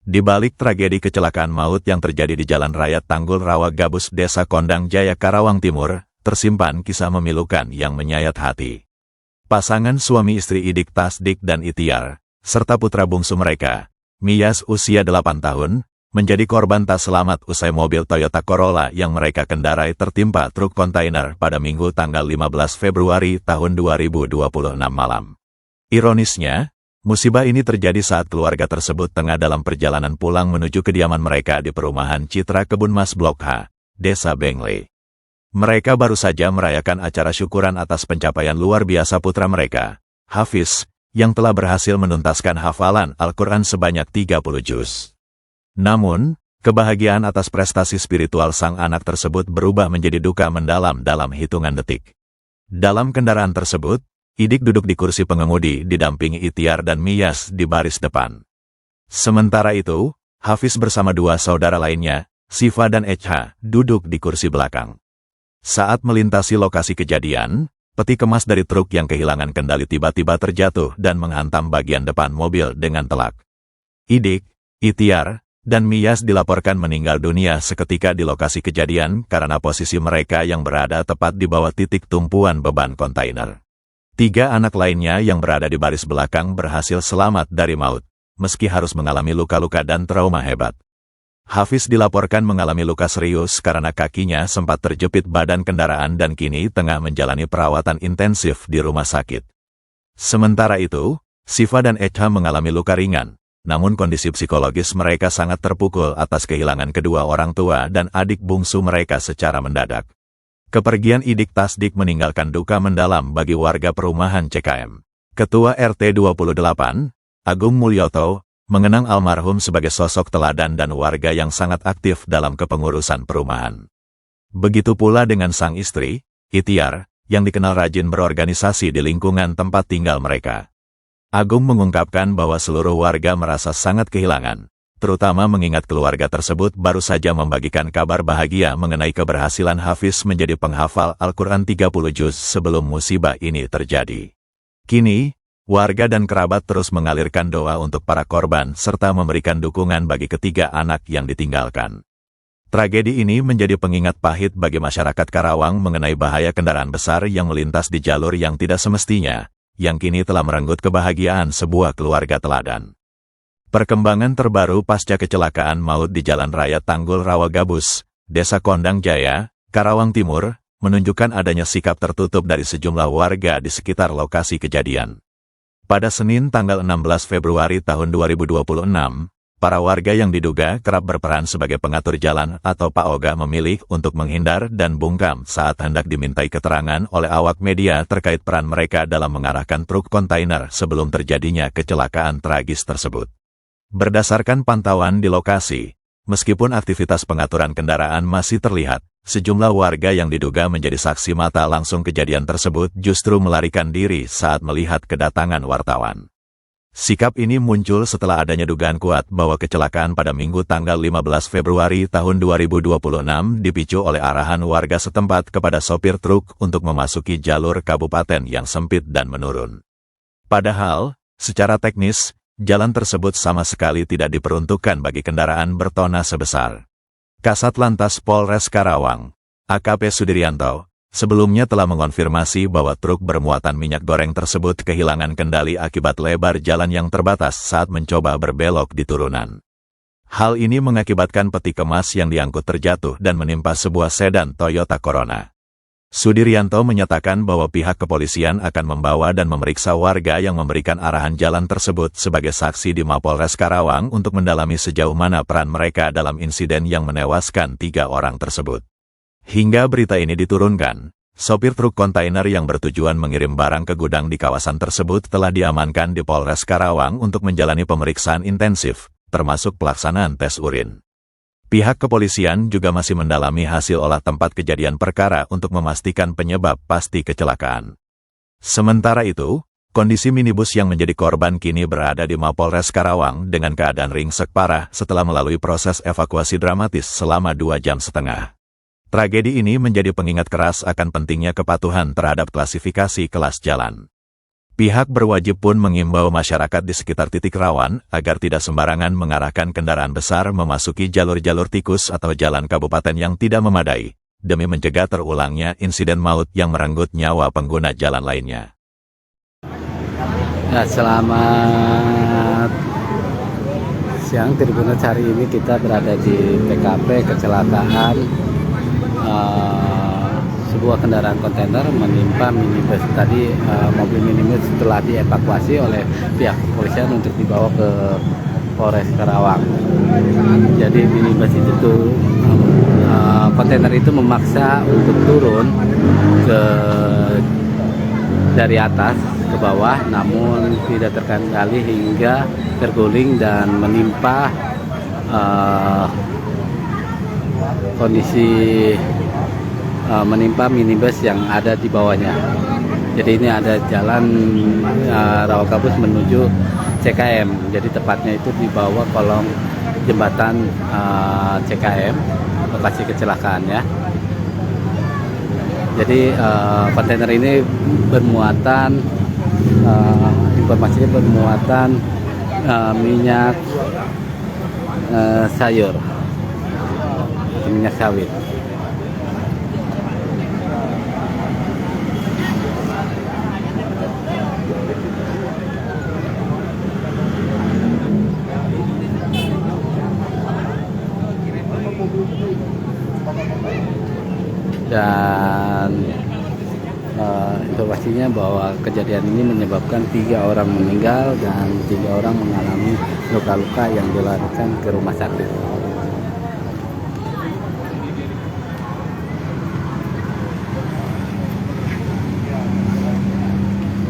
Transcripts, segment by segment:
Di balik tragedi kecelakaan maut yang terjadi di Jalan Raya Tanggul Rawa Gabus, Desa Kondang Jaya, Karawang Timur, tersimpan kisah memilukan yang menyayat hati. Pasangan suami istri Idik Tasdik dan Itiar, serta putra bungsu mereka, Miyas usia 8 tahun, menjadi korban tak selamat usai mobil Toyota Corolla yang mereka kendarai tertimpa truk kontainer pada Minggu tanggal 15 Februari tahun 2026 malam. Ironisnya, musibah ini terjadi saat keluarga tersebut tengah dalam perjalanan pulang menuju kediaman mereka di perumahan Citra Kebun Mas Blok H, Desa Bengle. Mereka baru saja merayakan acara syukuran atas pencapaian luar biasa putra mereka, Hafiz, yang telah berhasil menuntaskan hafalan Al-Quran sebanyak 30 juz. Namun, kebahagiaan atas prestasi spiritual sang anak tersebut berubah menjadi duka mendalam dalam hitungan detik. Dalam kendaraan tersebut, Idik duduk di kursi pengemudi didampingi Itiar dan Miyas di baris depan. Sementara itu, Hafiz bersama dua saudara lainnya, Siva dan Echa, duduk di kursi belakang. Saat melintasi lokasi kejadian, peti kemas dari truk yang kehilangan kendali tiba-tiba terjatuh dan menghantam bagian depan mobil dengan telak. Idik, Itiar, dan Miyas dilaporkan meninggal dunia seketika di lokasi kejadian karena posisi mereka yang berada tepat di bawah titik tumpuan beban kontainer. 3 anak lainnya yang berada di baris belakang berhasil selamat dari maut, meski harus mengalami luka-luka dan trauma hebat. Hafiz dilaporkan mengalami luka serius karena kakinya sempat terjepit badan kendaraan dan kini tengah menjalani perawatan intensif di rumah sakit. Sementara itu, Siva dan Echa mengalami luka ringan, namun kondisi psikologis mereka sangat terpukul atas kehilangan kedua orang tua dan adik bungsu mereka secara mendadak. Kepergian Idik Tasdik meninggalkan duka mendalam bagi warga perumahan CKM. Ketua RT 28, Agung Mulyoto, mengenang almarhum sebagai sosok teladan dan warga yang sangat aktif dalam kepengurusan perumahan. Begitu pula dengan sang istri, Itiar, yang dikenal rajin berorganisasi di lingkungan tempat tinggal mereka. Agung mengungkapkan bahwa seluruh warga merasa sangat kehilangan, terutama mengingat keluarga tersebut baru saja membagikan kabar bahagia mengenai keberhasilan Hafiz menjadi penghafal Al-Quran 30 juz sebelum musibah ini terjadi. Kini, warga dan kerabat terus mengalirkan doa untuk para korban serta memberikan dukungan bagi ketiga anak yang ditinggalkan. Tragedi ini menjadi pengingat pahit bagi masyarakat Karawang mengenai bahaya kendaraan besar yang melintas di jalur yang tidak semestinya, yang kini telah merenggut kebahagiaan sebuah keluarga teladan. Perkembangan terbaru pasca kecelakaan maut di Jalan Raya Tanggul Rawa Gabus, Desa Kondang Jaya, Karawang Timur, menunjukkan adanya sikap tertutup dari sejumlah warga di sekitar lokasi kejadian. Pada Senin tanggal 16 Februari tahun 2026, para warga yang diduga kerap berperan sebagai pengatur jalan atau PAOGA memilih untuk menghindar dan bungkam saat hendak dimintai keterangan oleh awak media terkait peran mereka dalam mengarahkan truk kontainer sebelum terjadinya kecelakaan tragis tersebut. Berdasarkan pantauan di lokasi, meskipun aktivitas pengaturan kendaraan masih terlihat, sejumlah warga yang diduga menjadi saksi mata langsung kejadian tersebut justru melarikan diri saat melihat kedatangan wartawan. Sikap ini muncul setelah adanya dugaan kuat bahwa kecelakaan pada Minggu tanggal 15 Februari tahun 2026 dipicu oleh arahan warga setempat kepada sopir truk untuk memasuki jalur kabupaten yang sempit dan menurun. Padahal, secara teknis, jalan tersebut sama sekali tidak diperuntukkan bagi kendaraan bertona sebesar. Kasat Lantas Polres Karawang, AKP Sudirianto, sebelumnya telah mengonfirmasi bahwa truk bermuatan minyak goreng tersebut kehilangan kendali akibat lebar jalan yang terbatas saat mencoba berbelok di turunan. Hal ini mengakibatkan peti kemas yang diangkut terjatuh dan menimpa sebuah sedan Toyota Corona. Sudirianto menyatakan bahwa pihak kepolisian akan membawa dan memeriksa warga yang memberikan arahan jalan tersebut sebagai saksi di Mapolres Karawang untuk mendalami sejauh mana peran mereka dalam insiden yang menewaskan 3 orang tersebut. Hingga berita ini diturunkan, sopir truk kontainer yang bertujuan mengirim barang ke gudang di kawasan tersebut telah diamankan di Polres Karawang untuk menjalani pemeriksaan intensif, termasuk pelaksanaan tes urin. Pihak kepolisian juga masih mendalami hasil olah tempat kejadian perkara untuk memastikan penyebab pasti kecelakaan. Sementara itu, kondisi minibus yang menjadi korban kini berada di Mapolres Karawang dengan keadaan ringsek parah setelah melalui proses evakuasi dramatis selama 2,5 jam. Tragedi ini menjadi pengingat keras akan pentingnya kepatuhan terhadap klasifikasi kelas jalan. Pihak berwajib pun mengimbau masyarakat di sekitar titik rawan agar tidak sembarangan mengarahkan kendaraan besar memasuki jalur-jalur tikus atau jalan kabupaten yang tidak memadai, demi mencegah terulangnya insiden maut yang merenggut nyawa pengguna jalan lainnya. Ya, selamat siang Tribuners. Hari ini kita berada di TKP kecelakaan sebuah kendaraan kontainer menimpa minibus. Tadi mobil minibus setelah dievakuasi oleh pihak kepolisian untuk dibawa ke Polres Karawang. Jadi minibus itu tuh kontainer itu memaksa untuk turun dari atas ke bawah, namun tidak terkendali hingga terguling dan menimpa menimpa minibus yang ada di bawahnya. Jadi ini ada jalan Rawagabus menuju CKM. Jadi tepatnya itu di bawah kolong jembatan CKM, lokasi kecelakaannya. Jadi kontainer ini bermuatan, informasinya bermuatan minyak sayur atau minyak sawit. Dan informasinya bahwa kejadian ini menyebabkan 3 orang meninggal dan 3 orang mengalami luka-luka yang dilarikan ke rumah sakit.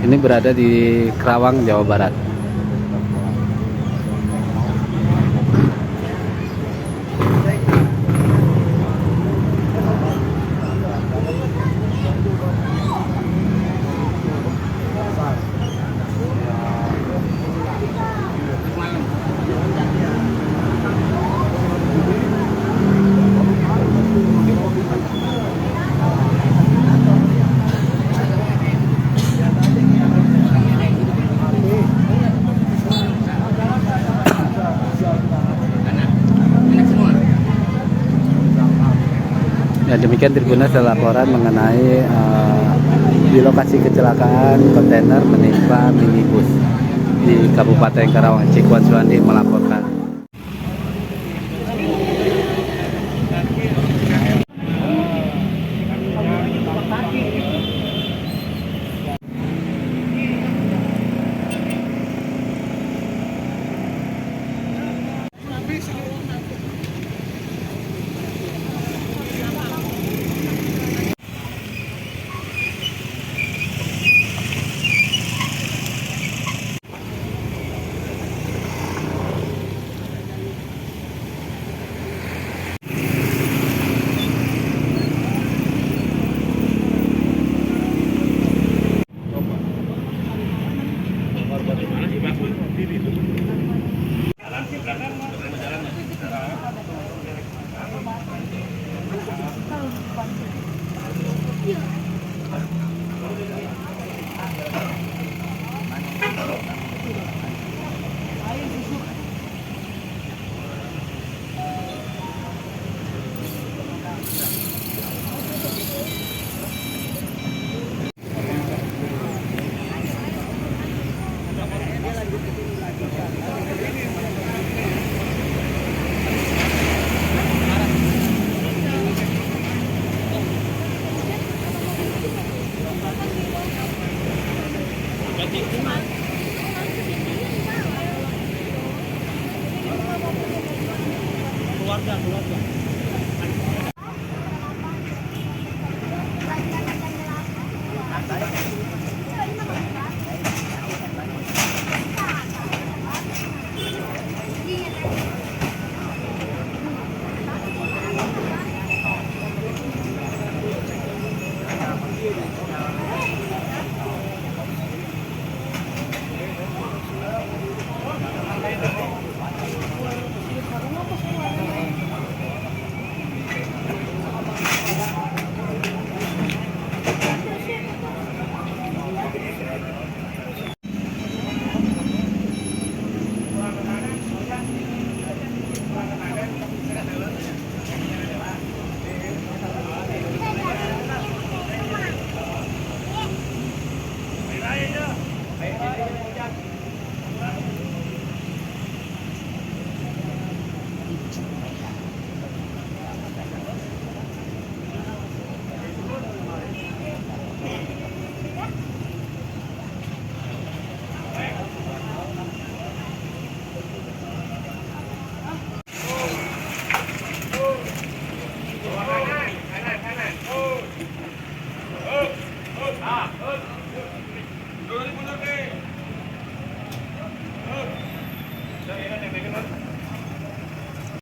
Ini berada di Karawang, Jawa Barat. Ya, demikian Tribuners laporan mengenai di lokasi kecelakaan kontainer menimpa minibus di Kabupaten Karawang. Cikwan Suwandi melaporkan. Keluarga.